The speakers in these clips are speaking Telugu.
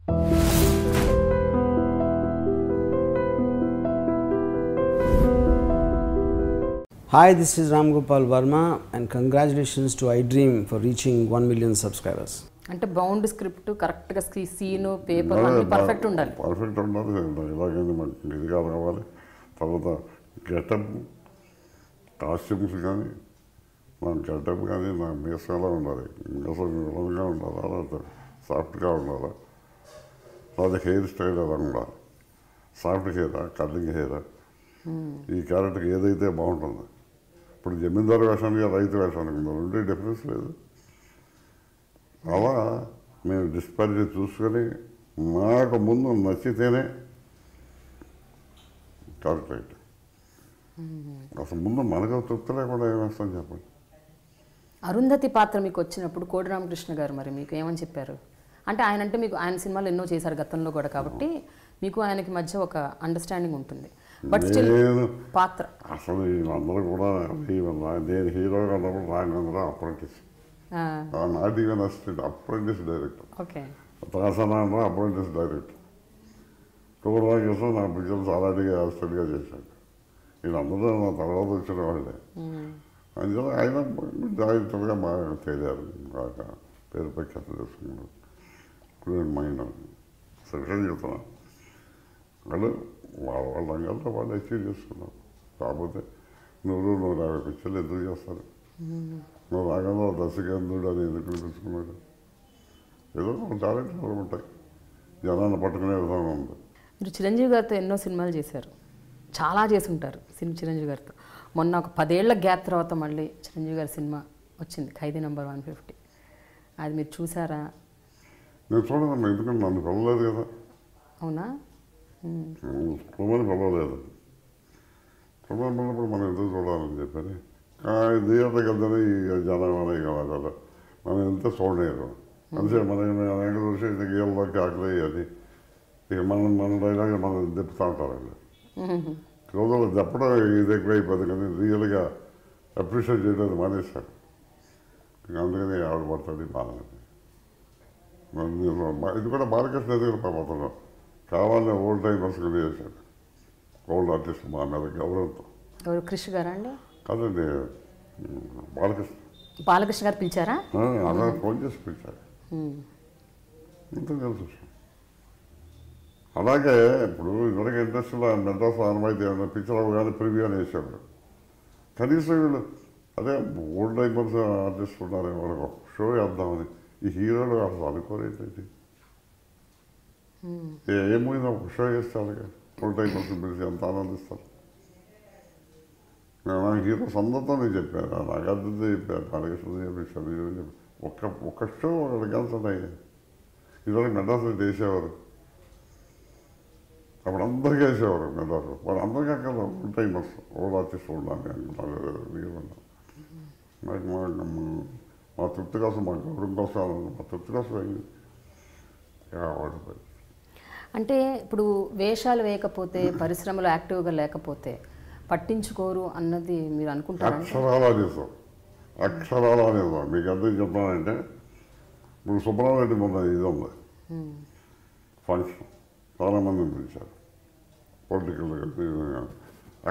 Hi, this is Ram Gopal Verma and congratulations to iDream for reaching 1 million subscribers. అంటే బౌండ్ స్క్రిప్ట్ కరెక్ట్గా సీన్ పేపర్ అన్ని పర్ఫెక్ట్ ఉండాలి. పర్ఫెక్ట్ ఉండాలి. ఇలాగైంది మనకి ఇది కావాలి. తర్వాత గెటప్ కాస్ట్యూమ్స్ కానీ నా గెటప్ కానీ నా మీసాలా ఉండాలి. మీసం వివరంగా ఉండాలా, లేకపోతే సాఫ్ట్గా ఉండాలా, లేదా హెయిర్ స్టైల్ ఎలా ఉండాలి. సాఫ్ట్ హెయిరా, కటింగ్ హెయిరా, ఈ క్యారెక్టర్కి ఏదైతే బాగుంటుందో. ఇప్పుడు జమీందారు వేషానికి రైతు వేషానికి ఉండే డిఫరెన్స్ లేదు. అలా మేము డిస్పారిటీ చూసుకొని నాకు ముందు నచ్చితేనే కరెక్ట్ రైట్. అసలు ముందు మనకు తృప్తి లేకుండా ఏమేస్తాం చెప్పండి. అరుంధతి పాత్ర మీకు వచ్చినప్పుడు కోడి రామకృష్ణ గారు మరి మీకు ఏమని చెప్పారు? అంటే ఆయన అంటే మీకు ఆయన సినిమాలు ఎన్నో చేశారు గతంలో కూడా, కాబట్టి మీకు ఆయనకి మధ్య ఒక అండర్స్టాండింగ్ ఉంటుంది. బట్ నేను పాత్ర అసలు వీళ్ళందరూ కూడా నేను హీరోగా ఉన్నప్పుడు Raghavendra apprentice, not even assistant, apprentice director. Okay. తాసనాన్న అప్రెంటిస్ డైరెక్టర్. కోరవాకేసం నా పిక్చర్స్ అలాంటిగా అసిస్టెంట్గా చేశాడు. వీళ్ళందరూ నా తర్వాత వచ్చిన వాళ్ళే. అందులో ఆయన డైరెక్టర్గా బాగా తేలారు, బాగా పేరు ప్రఖ్యాత చేసుకున్నారు. మైండ్ సెకండ్ చెప్తున్నా వాళ్ళు వాళ్ళ రంగాల్లో వాళ్ళు అచీవ్ చేసుకున్నారు. కాకపోతే 100-150 పిక్చర్లు ఎందుకు చేస్తారు? నువ్వు రాగంలో దర్శకేంద్రుడు అని ఎందుకు పిలుచుకున్నాడు? ఏదో టాలెంట్ ఉంటాయి, జనాన్ని పట్టుకునే విధంగా ఉంది. మీరు చిరంజీవి గారితో ఎన్నో సినిమాలు చేశారు, చాలా చేసి ఉంటారు చిరంజీవి గారితో. మొన్న ఒక 10 ఏళ్ల గ్యాప్ తర్వాత మళ్ళీ చిరంజీవి గారి సినిమా వచ్చింది, ఖైదీ నంబర్ 150. అది మీరు చూసారా? నేను చూడదమ్మా, ఎందుకంటే నన్ను పిలవలేదు కదా. అవునా? చూడమని పిలవలేదు. చూడమని పిల్లప్పుడు మనం ఎందుకు చూడాలని చెప్పని థియేటర్కి వెళ్తేనే ఈ జనం కావాలి కదా, మనం ఎంత చూడలేరు. అందుకే మన వెంకట చూసి గీళ్ళకి ఆకలి అది ఇక మన డైలాగ్ మనం తిప్పుతూ ఉంటారండి. రోజుల్లో చెప్పడం ఇది ఎక్కువ అయిపోతుంది, కానీ రియల్గా అప్రిషియేట్ చేయడానికి మానేశారు. అందుకని ఆవిడ పడతాడు బాగా. ఇది కూడా బాలకృష్ణ ఎదుగురు పాపంలో కావాలని ఓల్డ్ టైమర్స్గా చేశాడు. ఓల్డ్ ఆర్టిస్ట్ మా మీద గౌరవంతో. ఎవరు, కృష్ణ గారా అండి? కాదండి, బాలకృష్ణ గారు పిలిచారా? అలా ఫోన్ చేసి పిలిచారు. ఇంత తెలుసు. అలాగే ఇప్పుడు ఇదివరకు ఇండస్ట్రీలో మెడ్రాస్ అనుమైతే ఏమన్నా పిక్చర్ అవ్వగానే ప్రివ్యూ అని వేసాడు. కనీసం వీళ్ళు అదే ఓల్డ్ టైమర్స్ ఆర్టిస్ట్ ఉన్నారు, వాళ్ళకి ఒక షో వేద్దామని ఈ హీరోలు అసలు అనుకోరేంటి. ఏమైనా ఒక షో వేస్తారు కదా, ఓల్డ్ టైమర్స్ పిలిచి ఎంత ఆనందిస్తారు. నా హీరోస్ అందరితో నేను చెప్పాను, నాగార్జున చెప్పాను, బాలకృష్ణ చెప్పాను, ఒక్క షో ఒకటి కలిసి ఇదివరకు మెడ్రాస్లో వేసేవారు. అప్పుడు అందరికీ వేసేవారు మెడ్రాస్లో. వాళ్ళు అందరికీ అక్కడ ఓల్డ్ టైమర్స్, ఓల్డ్ ఆర్టిస్ట్ ఉండాలి అనుకుంటారు. మా తృప్తి కోసం, మా గౌరవం కోసం, మా తృప్తి కోసం అయింది. అంటే ఇప్పుడు వేషాలు వేయకపోతే, పరిశ్రమలో యాక్టివ్గా లేకపోతే పట్టించుకోరు అన్నది మీరు అనుకుంటారా? అక్షరాలా చేస్తాం, అక్షరాలా చేస్తాం. మీకు అర్థం చెప్పాలంటే ఇప్పుడు సుబ్రహ్మణ్యం మొన్న ఇది ఉంది ఫంక్షన్, చాలామందిని పిలిచారు పొలిటికల్గా.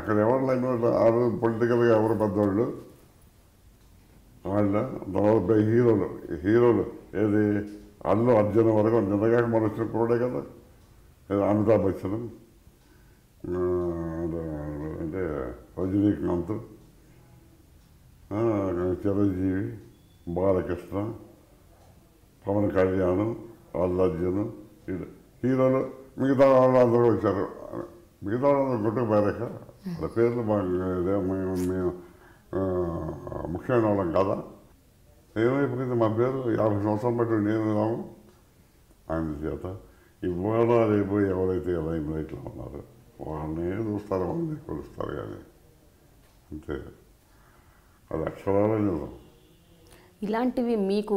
అక్కడ ఎవరు లేకపోతే ఆ రోజు పొలిటికల్గా ఎవరు పెద్దవాళ్ళు వాళ్ళ తర్వాత హీరోలు ఏది అల్లు అర్జున్ వరకు నిన్నగాక మన వచ్చిన కూడా కదా, అమితాబ్ బచ్చన్ అంటే రజనీకాంత్, చిరంజీవి, బాలకృష్ణ, పవన్ కళ్యాణ్, అల్లు అర్జున్ హీరోలు. మిగతా వాళ్ళు అందరూ వచ్చారు. మిగతా వాళ్ళు గుట్టుకు పేరక వాళ్ళ పేర్లు మేము ముఖ్యమైన వాళ్ళం కదా. ఏమైపోయింది మా పేరు 50 సంవత్సరాలు బట్టి నేను రాము. ఆయన చేత ఇవాళ రేపు ఎవరైతే లైమ్ లైట్లో ఉన్నారో వాళ్ళనే చూస్తారు, వాళ్ళని కొలుస్తారు. కానీ అంతే, అది అక్షరాలే నిజం. ఇలాంటివి మీకు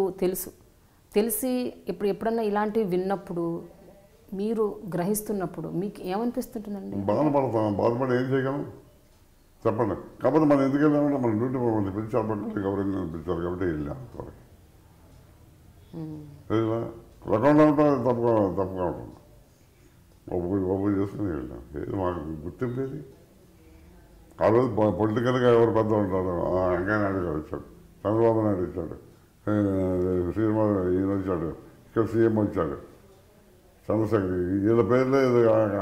తెలిసి ఎప్పుడన్నా ఇలాంటివి విన్నప్పుడు, మీరు గ్రహిస్తున్నప్పుడు మీకు ఏమనిపిస్తుంటుందండి? బాధపడి ఏం చేయగలం చెప్పండి. కాకపోతే మనం ఎందుకు వెళ్ళామంటే మన డ్యూటీ మమ్మల్ని పిలిచారు, గౌరవంగా పిలిచారు కాబట్టి వెళ్ళాం. లేకుండా ఉంటుంది తప్పుగా ఉంటుంది. ఒప్పు చేసుకుని వెళ్ళాం. ఏది మాకు గుర్తింపేది ఆ రోజు పొలిటికల్గా ఎవరు పెద్ద ఉంటారు. వెంకయ్యనాయుడు గారు వచ్చాడు, చంద్రబాబు నాయుడు వచ్చాడు, శ్రీనివాస్ ఈయన వచ్చాడు, ఇక్కడ సీఎం వచ్చాడు, చంద్రశేఖర్, వీళ్ళ పేర్లే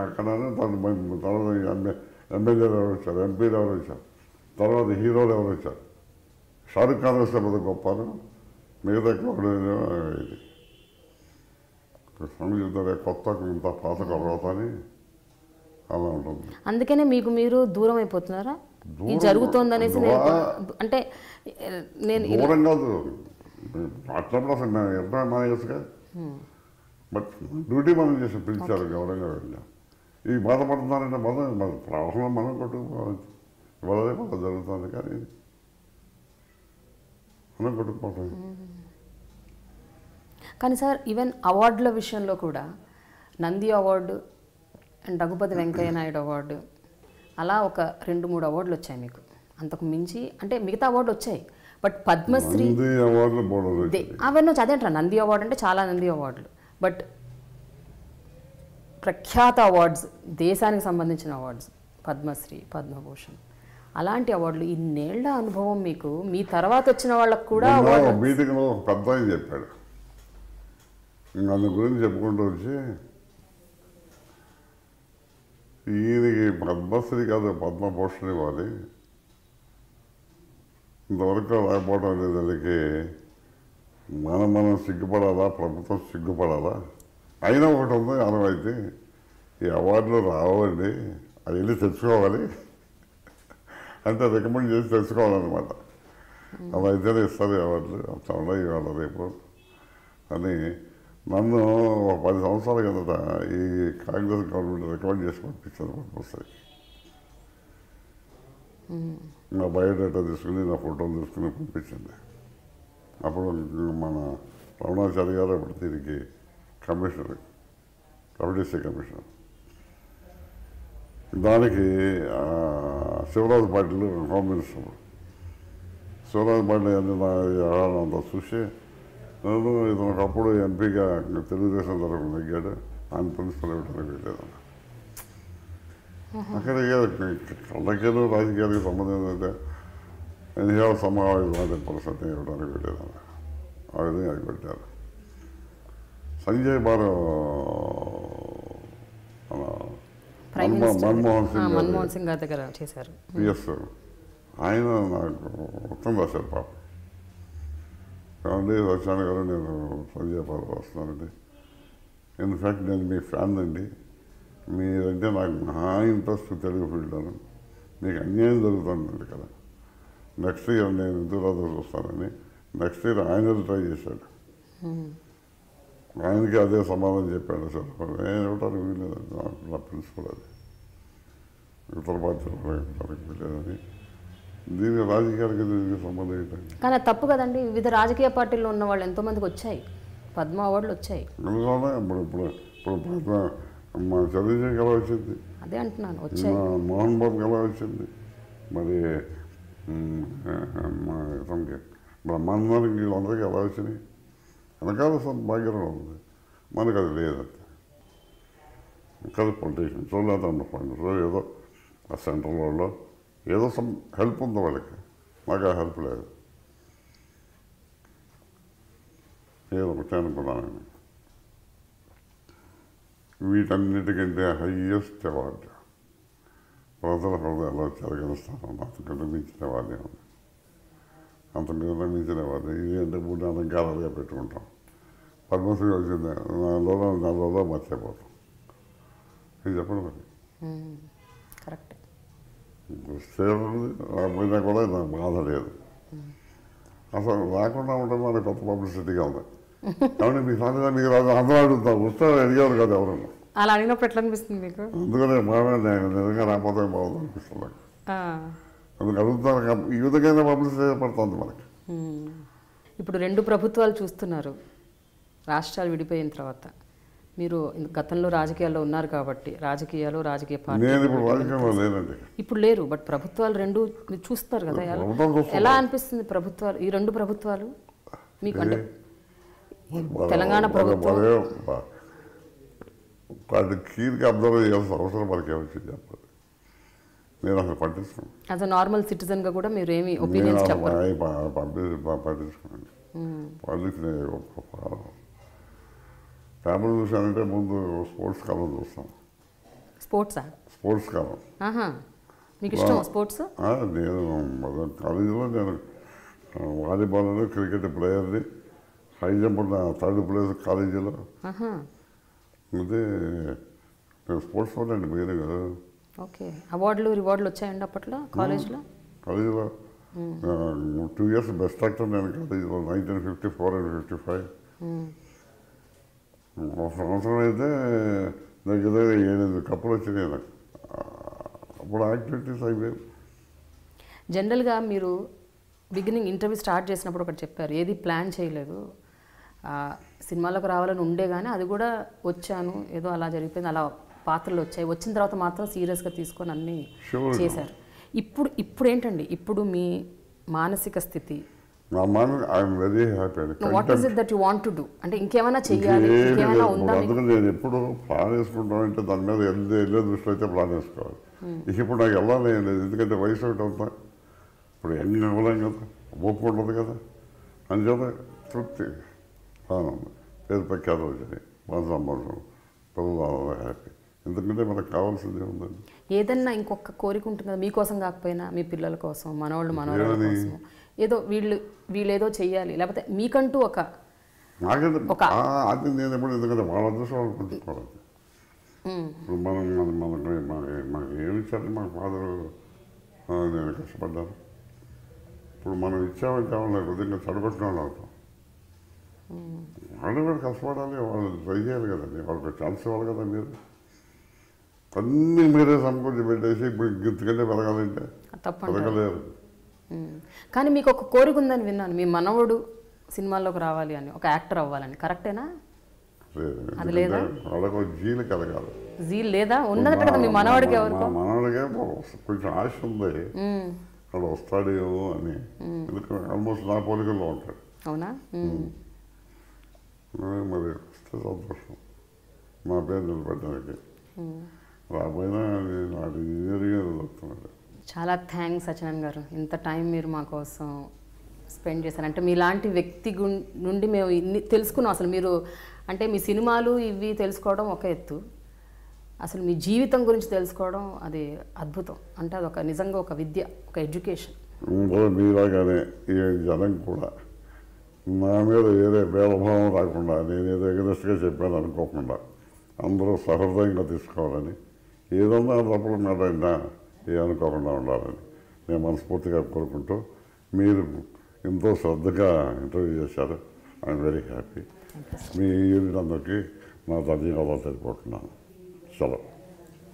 అక్కడ తర్వాత ఎమ్మెల్యేలు ఎవరు వచ్చారు, ఎంపీలు ఎవరు వచ్చారు, తర్వాత హీరోలు ఎవరు వచ్చారు. షారుఖ్ ఖాన్ వస్తే పెద్ద గొప్పను, మిగతా ఇది సంగీతారే కొత్త ఇంత పాత కలవత అని అలా ఉంటుంది. అందుకనే మీకు మీరు దూరం అయిపోతున్నారా ఇది జరుగుతోందనేసి? అంటే నేను దూరం కాదు, అట్లప్పుడు అసలు నేను ఎంత మానేసుగా, బట్ డ్యూటీ మనం చేసి పిలిచారు, గౌరవంగా వెళ్ళాం. ఈ బాధపడుతున్నారంటే మన ప్రవాహంలో మనం కొట్టుకుపోవచ్చు, ఇవాళ జరుగుతుంది, కానీ మనం కొట్టుకుపోతాం. కానీ సార్ ఈవెన్ అవార్డుల విషయంలో కూడా Nandi award and Raghupathi Venkaiah Naidu award అలా ఒక 2-3 అవార్డులు వచ్చాయి మీకు. అంతకు మించి అంటే మిగతా అవార్డులు వచ్చాయి, బట్ పద్మశ్రీ అవన్నీ వచ్చి అదేంటారా నంది అవార్డు అంటే చాలా నంది అవార్డులు, బట్ ప్రఖ్యాత అవార్డ్స్ దేశానికి సంబంధించిన అవార్డ్స్ పద్మశ్రీ, పద్మభూషణ్ అలాంటి అవార్డులు ఇన్నేళ్ల అనుభవం మీకు, మీ తర్వాత వచ్చిన వాళ్ళకు కూడా మీటింగ్లో పెద్ద ఆయన చెప్పాడు, దాని గురించి చెప్పుకుంటూ వచ్చి ఈయనకి పద్మశ్రీ కాదు పద్మభూషణ్ ఇవ్వాలి, ఇంతవరకు రాకపోవడం లేదానికి మనం సిగ్గుపడాలా, ప్రభుత్వం సిగ్గుపడాలా, అయినా ఒకటి ఉంది అనువైతే ఈ అవార్డులు రావండి, అది వెళ్ళి తెచ్చుకోవాలి అంటే రికమెండ్ చేసి తెచ్చుకోవాలన్నమాట. అలా అయితేనే ఇస్తారు అవార్డులు, చాలా ఇవాళ రేపు అని నన్ను ఒక 10 సంవత్సరాల కిందట ఈ కాంగ్రెస్ గవర్నమెంట్ రికమెండ్ చేసి పంపించారు పద్మశ్రీ. నా బయోడేటా తీసుకుని నా ఫోటోలు తీసుకుని పంపించింది. అప్పుడు మన రమణాచారి గారు అప్పుడు దీనికి కమిషనర్, కమిటీసీ కమిషనర్, దానికి శివరాజు పాటిల్ హోమ్ మినిస్టర్. శివరాజు పాటిల్ అంతా చూసి నేను ఇతను ఒకప్పుడు ఎంపీగా తెలుగుదేశం తరఫున నెగ్గాడు, ఆయన ప్రిన్సిపల్ ఇవ్వడానికి వెళ్ళేదన్న. అక్కడ కళ్ళకేదో రాజకీయాలకు సంబంధం ఏంటంటే ఎన్నిసార్లు సమావేశం పరిస్థితి ఇవ్వడానికి వెళ్ళేదన్న. ఆ విధంగా అది పెట్టారు. సంజయ్ బారు మన్మోహన్ సింగ్ గారి దగ్గర చేశారు, పిఎస్ ఆయన నాకు ఉత్తరం రాశారు పాప, కాబట్టి వచ్చాను గారు నేను సంజయ్ బారు వస్తున్నానండి, ఇన్ఫ్యాక్ట్ నేను మీ ఫ్యాన్ అండి, మీరంటే నాకు మహా ఇంట్రెస్ట్ తెలుగు ఫీల్డ్లోను, మీకు అన్యాయం జరుగుతుందండి కదా, నెక్స్ట్ ఇయర్ నేను ఎందుకు చూస్తానని నెక్స్ట్ ఇయర్ ఆయన ట్రై చేశాడు. ఆయనకి అదే సమాధానం చెప్పాడు సార్, నేను ఇవ్వడానికి వీల్లేదండి, నా ప్రిన్సిపల్ అది, ఇతర బాధ్యతలకు వీల్లేదని. దీనికి రాజకీయాలకి దీనికి సంబంధం ఏంటండి? కానీ తప్పు కదండి, వివిధ రాజకీయ పార్టీల్లో ఉన్న వాళ్ళు ఎంతోమందికి వచ్చాయి పద్మ అవార్డులు వచ్చాయి. ఇప్పుడు మా చంద్రశేఖర్ ఎలా వచ్చింది, అదే అంటున్నాను, వచ్చాయి. మోహన్ బాబుకి ఎలా వచ్చింది, మరి మా ఇతనికి బ్రహ్మాండానికి వీళ్ళందరికీ ఎలా వచ్చినాయి, వెనకాల భాగ్యం ఉంది, మనకు అది లేదంతే. కదా పొలిటీషియన్స్ లేదండి ఫండ్స్ ఏదో ఆ సెంట్రల్ వాళ్ళు ఏదో సమ్ హెల్ప్ ఉంది వాళ్ళకి, మాకు ఆ హెల్ప్ లేదు. ఏదో ఒకటి అనుకున్నాను. వీటన్నిటికంటే హయ్యెస్ట్ అవార్డు ప్రజల హృదయాల్లో చెరగలుస్తాను, అంతకంటే మించిన అవార్డు ఉంది, అంతకంటే మించిన అవార్డు ఇది అంటే 3-4 గాలాలుగా పెట్టుకుంటాం. పద్మశ్రీ వచ్చింది 4 రోజుల్లో మర్చిపోతాం. ఇది చెప్పండి మరి, కరెక్ట్. రాకపోయినా కూడా నాకు బాధ లేదు, అసలు రాకుండా ఉంటే మరి కొత్త పబ్లిసిటీగా ఉంది. కాబట్టి మీ సాధ్యత మీకు రాదు అందరూ అడుగుతారు, వస్తే అడిగారు కదా ఎవరు, అలా అడిగినప్పుడు ఎట్లా అనిపిస్తుంది మీకు? అందుకనే బాగా నిజంగా రాకపోతే బాగుంది అనిపిస్తుంది నాకు. అందుకు అడుగుతాను, ఈ విధంగా పబ్లిసిటీ పడుతుంది మనకి. ఇప్పుడు 2 ప్రభుత్వాలు చూస్తున్నారు, రాష్ట్రాలు విడిపోయిన తర్వాత. మీరు గతంలో రాజకీయాల్లో ఉన్నారు కాబట్టి రాజకీయ పార్టీ నేను ఇప్పుడు రాజకీయంలో లేనండి, ఇప్పుడు లేరు, బట్ ప్రభుత్వాలు 2 మీరు చూస్తారు కదా, ఎలా అనిపిస్తుంది ప్రభుత్వాలు, ఈ 2 ప్రభుత్వాలు మీకు? అంటే తెలంగాణ ప్రభుత్వం వాటి కీర్కి అబ్జర్వ్ చేయాల్సిన అవసరం మనకి ఏమొచ్చింది చెప్పాలి. నేను అసలు పట్టించుకున్నాను. యాజ్ అ నార్మల్ సిటిజన్గా కూడా మీరు ఏమి ఒపీనియన్స్ చెప్పారు? పట్టించుకున్నాను. పట్టించుకునే పేపర్ చూసానంటే ముందు స్పోర్ట్స్ కాలం చూస్తాం. స్పోర్ట్స్ కాలం మీకు ఇష్టం స్పోర్ట్స్? నేను కాలేజీలో నేను వాలీబాల్ క్రికెట్ ప్లేయర్ని, హై జంప్ థర్డ్ ప్లేస్ కాలేజీలో. అదే నేను స్పోర్ట్స్ వల్ల అండి వేరే కదా. ఓకే, అవార్డులు రివార్డులు వచ్చాయండి అప్పట్లో కాలేజ్లో? 2 years బెస్ట్ యాక్టర్ నేను కాలేజీలో 1954 and 55. ఒక సంవత్సరం అయితే దగ్గర 7 కప్పులు వచ్చినాయి నాకు. అప్పుడు యాక్టివిటీస్ అయిపోయాయి. జనరల్గా మీరు బిగినింగ్ ఇంటర్వ్యూ స్టార్ట్ చేసినప్పుడు ఒకటి చెప్పారు, ఏది ప్లాన్ చేయలేదు, సినిమాలోకి రావాలని ఉండే కానీ అది కూడా వచ్చాను, ఏదో అలా జరిగిపోయింది, అలా పాత్రలు వచ్చాయి, వచ్చిన తర్వాత మాత్రం సీరియస్గా తీసుకొని అన్నీ చేశారు. ఇప్పుడు ఏంటండి ఇప్పుడు మీ మానసిక స్థితి? Very happy. What is it that you want to do? అంటే ఇంకేమైనా చెయ్యాలి, ఇంకేమైనా ఉందా? నేను ఎప్పుడు ప్లాన్ వేసుకుంటామంటే దాని మీద వెళ్ళే దృష్టిలో అయితే ప్లాన్ వేసుకోవాలి. ఇప్పుడు నాకు వెళ్ళాలి లేదు, ఎందుకంటే వయసు ఒకటి అవుతా, ఇప్పుడు ఎంగ అవ్వలేం కదా, ఓపు ఉండదు కదా, అంచేత తృప్తి ఆనందం, పేరు ప్రఖ్యాత వచ్చినాయి, మన సంబంధం, పిల్లలు హ్యాపీ. ఎందుకంటే మనకు కావాల్సిందే ఉందండి. ఏదన్నా ఇంకొక కోరిక ఉంటుంది కదా, మీకోసం కాకపోయినా మీ పిల్లల కోసం, మనవాళ్ళ కోసం, ఏదో వీళ్ళు ఏదో చెయ్యాలి, లేకపోతే మీకంటూ నాకైతే అది నేను ఎప్పుడు, ఎందుకంటే వాళ్ళ అదృష్టం వాళ్ళు పంచుకోవాలి. ఇప్పుడు మనకు ఏమి ఇచ్చారు, మా ఫాదరు నేను కష్టపడ్డాను. ఇప్పుడు మనం ఇచ్చామంటే వాళ్ళ హృదయంగా చెడగొట్టిన వాళ్ళు అవుతాం. వాళ్ళు కూడా కష్టపడాలి, వాళ్ళు ట్రై చేయాలి కదండి, వాళ్ళకి ఛాన్స్ ఇవ్వాలి కదా. మీరు అన్నీ మీరే సమకూర్చి పెట్టేసి ఇప్పుడు ఇంతకంటే పెరగాలంటే పెరగలేరు. కానీ మీకు ఒక కోరిక ఉందని విన్నాను, మీ మనవడు సినిమాల్లోకి రావాలి అని, ఒక యాక్టర్ అవ్వాలని, కరెక్టేనా? అది లేదా? వాళ్ళకు జీలు కలగాలి. జీల్ లేదా? ఉన్నదట కదా మీ మనవాడికి. ఎవరికి? మనవాడికే కొంచెం ఆశ ఉంది, అక్కడ వస్తాడేమో అని. ఎందుకంటే ఆల్మోస్ట్ నా పోలికల్లో ఉంటాడు. అవునా? మరి వస్తే సంతోషం మా పేరు నిలబెట్టడానికి. రాబోయినా నేను అది ఇంజనీరింగ్ చదువుతున్నాడు. చాలా థ్యాంక్స్ సత్యనారాయణ గారు, ఇంత టైం మీరు మా కోసం స్పెండ్ చేశారు. అంటే మీలాంటి వ్యక్తి నుండి మేము ఇన్ని తెలుసుకున్నాం. అసలు మీరు అంటే మీ సినిమాలు ఇవి తెలుసుకోవడం ఒక ఎత్తు, అసలు మీ జీవితం గురించి తెలుసుకోవడం అది అద్భుతం. అంటే అది నిజంగా ఒక విద్య, ఒక ఎడ్యుకేషన్. మీలాగానే ఈ జనం కూడా నా మీద ఏదో భేదభావం రాకుండా, నేనేదో ఎగరెస్ట్గా చెప్పాను అనుకోకుండా అందరూ సహృదయంగా తీసుకోవాలని, ఏదన్నా తప్పుల మాట అయినా అనుకోకుండా ఉండాలని నేను మనస్ఫూర్తిగా కోరుకుంటూ, మీరు ఎంతో శ్రద్ధగా ఇంటర్వ్యూ చేశారు. I'm very happy. మీ అందరికీ నా ధన్యవాదాలు తెలుపుకుంటున్నాను. సెలవు.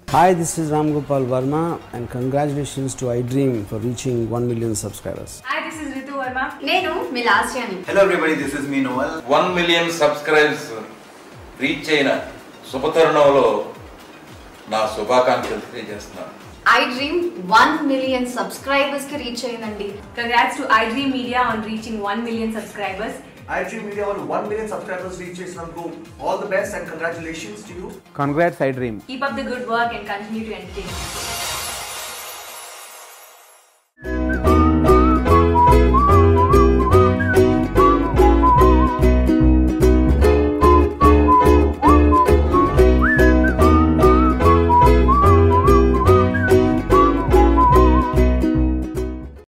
Hi, this is Ram Gopal Verma and congratulations to iDream for reaching 1 million subscribers. Hi, this is Ritu Verma. Nenu Milasyani. Hello everybody, this is me Noel. 1 million subscribers reach అయిన శుభతరుణంలో నా శుభాకాంక్షలు తెలియజేస్తున్నాను. iDream 1 million subscribers కి రీచ్ అయ్యిందండి. Congrats to iDream Media on reaching 1 million subscribers. iDream Media on 1 million subscribers reach చేసినందుకు all the best and congratulations to you. Congrats iDream. Keep up the good work and continue to entertain us.